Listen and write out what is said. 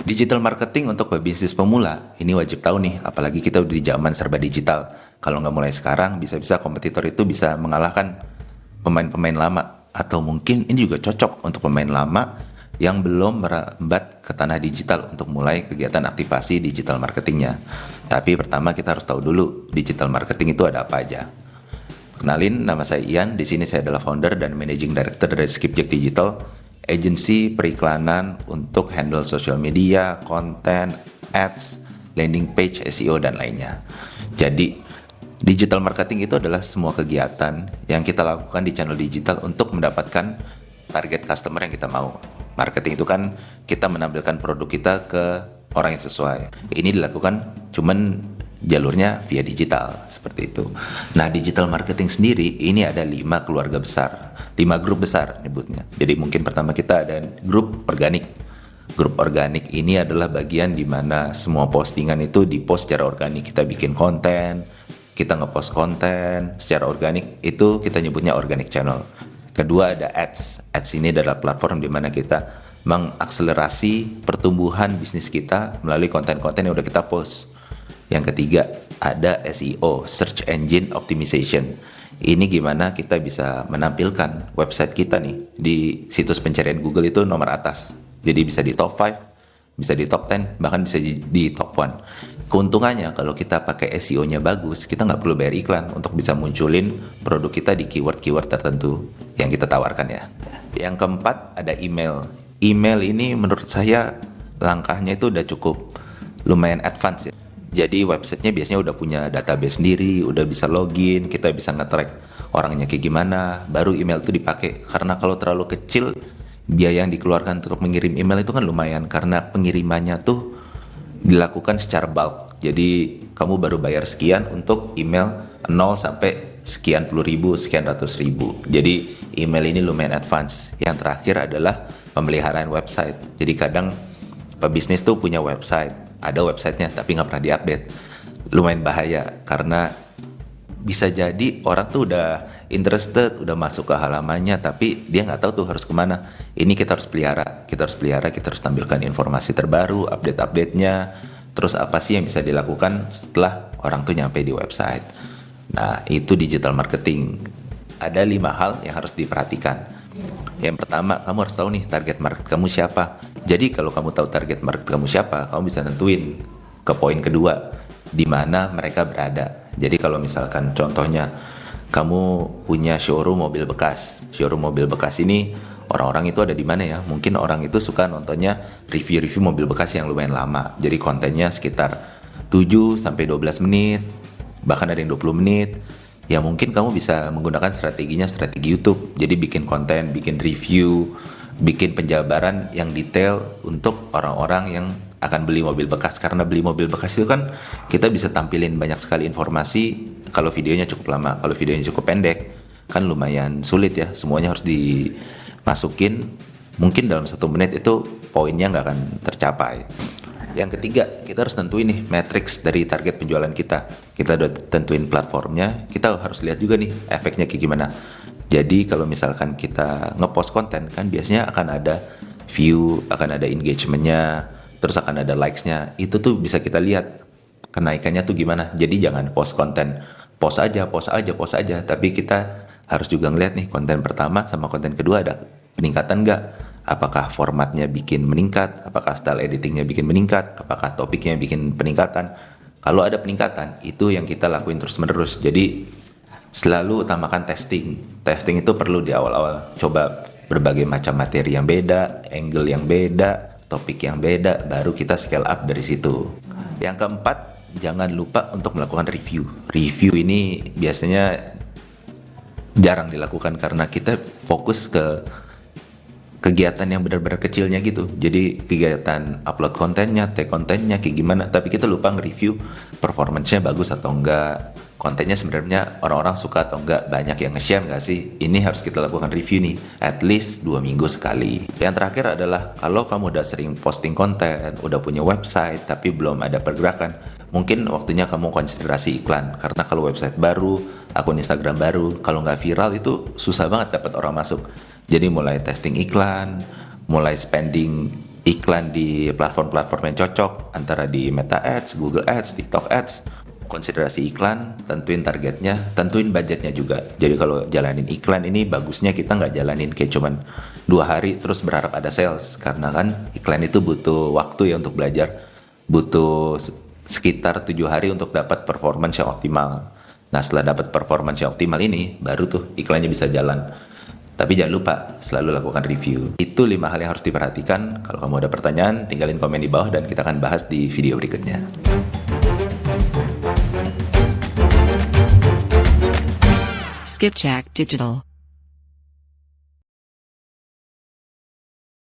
Digital marketing untuk pebisnis pemula, ini wajib tahu nih, apalagi kita udah di zaman serba digital. Kalau nggak mulai sekarang, bisa-bisa kompetitor itu bisa mengalahkan pemain-pemain lama. Atau mungkin ini juga cocok untuk pemain lama yang belum merambat ke tanah digital untuk mulai kegiatan aktivasi digital marketingnya. Tapi pertama kita harus tahu dulu, digital marketing itu ada apa aja. Kenalin, nama saya Ian, di sini saya adalah founder dan managing director dari Skipjack Digital, agensi periklanan untuk handle social media, konten, ads, landing page, SEO, dan lainnya. Jadi, digital marketing itu adalah semua kegiatan yang kita lakukan di channel digital untuk mendapatkan target customer yang kita mau. Marketing itu kan kita menampilkan produk kita ke orang yang sesuai. Ini dilakukan cuman jalurnya via digital, seperti itu. Nah, digital marketing sendiri ini ada 5 keluarga besar, 5 grup besar nyebutnya. Jadi mungkin pertama kita ada grup organik. Grup organik ini adalah bagian di mana semua postingan itu di-post secara organik. Kita bikin konten, kita nge-post konten secara organik, itu kita nyebutnya organic channel. Kedua ada ads. Ads ini adalah platform di mana kita mengakselerasi pertumbuhan bisnis kita melalui konten-konten yang udah kita post. Yang ketiga ada SEO, Search Engine Optimization. Ini gimana kita bisa menampilkan website kita nih di situs pencarian Google itu nomor atas. Jadi bisa di top 5, bisa di top 10, bahkan bisa di top 1. Keuntungannya kalau kita pakai SEO-nya bagus, kita nggak perlu bayar iklan untuk bisa munculin produk kita di keyword-keyword tertentu yang kita tawarkan ya. Yang keempat ada email. Email ini menurut saya langkahnya itu udah cukup lumayan advance ya. Jadi websitenya biasanya udah punya database sendiri, udah bisa login, kita bisa nge-track orangnya kayak gimana, baru email itu dipakai. Karena kalau terlalu kecil, biaya yang dikeluarkan untuk mengirim email itu kan lumayan, karena pengirimannya tuh dilakukan secara bulk. Jadi kamu baru bayar sekian untuk email 0 sampai sekian puluh ribu, sekian ratus ribu. Jadi email ini lumayan advance. Yang terakhir adalah pemeliharaan website. Jadi kadang pebisnis tuh punya website, ada websitenya tapi nggak pernah diupdate. Lumayan bahaya karena bisa jadi orang tuh udah interested, udah masuk ke halamannya, tapi dia nggak tahu tuh harus kemana. Ini kita harus pelihara, kita harus tampilkan informasi terbaru, update-update-nya. Terus apa sih yang bisa dilakukan setelah orang tuh nyampe di website. Nah, itu digital marketing. Ada 5 hal yang harus diperhatikan. Yang pertama, kamu harus tahu nih target market kamu siapa. Jadi kalau kamu tahu target market kamu siapa, kamu bisa nentuin ke poin kedua, di mana mereka berada. Jadi kalau misalkan contohnya, kamu punya showroom mobil bekas. Showroom mobil bekas ini orang-orang itu ada di mana ya? Mungkin orang itu suka nontonnya review-review mobil bekas yang lumayan lama. Jadi kontennya sekitar 7 sampai 12 menit, bahkan ada yang 20 menit. Ya mungkin kamu bisa menggunakan strategi YouTube. Jadi bikin konten, bikin review, bikin penjabaran yang detail untuk orang-orang yang akan beli mobil bekas. Karena beli mobil bekas itu kan kita bisa tampilin banyak sekali informasi kalau videonya cukup lama. Kalau videonya cukup pendek kan lumayan sulit ya, semuanya harus dimasukin. Mungkin dalam 1 menit itu poinnya nggak akan tercapai. Yang ketiga, kita harus tentuin nih matrix dari target penjualan kita. Kita udah tentuin platformnya, kita harus lihat juga nih efeknya kayak gimana. Jadi kalau misalkan kita ngepost konten kan biasanya akan ada view, akan ada engagementnya, terus akan ada likes-nya. Itu tuh bisa kita lihat kenaikannya tuh gimana. Jadi jangan post konten, post aja. Tapi kita harus juga ngeliat nih konten pertama sama konten kedua ada peningkatan nggak. Apakah formatnya bikin meningkat, apakah style editingnya bikin meningkat, apakah topiknya bikin peningkatan. Kalau ada peningkatan, itu yang kita lakuin terus-menerus. Jadi selalu utamakan testing. Testing itu perlu di awal-awal. Coba berbagai macam materi yang beda, angle yang beda, topik yang beda, baru kita scale up dari situ. Yang keempat, jangan lupa untuk melakukan review. Review ini biasanya jarang dilakukan karena kita fokus ke kegiatan yang benar-benar kecilnya gitu. Jadi kegiatan upload kontennya, tag kontennya kayak gimana, tapi kita lupa nge-review performance-nya bagus atau enggak, kontennya sebenarnya orang-orang suka atau enggak, banyak yang nge-share enggak sih. Ini harus kita lakukan review nih, at least 2 minggu sekali. Yang terakhir adalah kalau kamu udah sering posting konten, udah punya website tapi belum ada pergerakan, mungkin waktunya kamu konsiderasi iklan. Karena kalau website baru, akun Instagram baru, kalau nggak viral itu susah banget dapat orang masuk. Jadi mulai testing iklan, mulai spending iklan di platform-platform yang cocok, antara di Meta Ads, Google Ads, TikTok Ads. Konsiderasi iklan, tentuin targetnya, tentuin budgetnya juga. Jadi kalau jalanin iklan ini bagusnya kita nggak jalanin kayak cuman 2 hari terus berharap ada sales, karena kan iklan itu butuh waktu ya untuk belajar, butuh sekitar 7 hari untuk dapat performance yang optimal. Nah setelah dapat performance yang optimal ini, baru tuh iklannya bisa jalan. Tapi jangan lupa selalu lakukan review. Itu 5 hal yang harus diperhatikan. Kalau kamu ada pertanyaan, tinggalin komen di bawah dan kita akan bahas di video berikutnya. Skipjack Digital.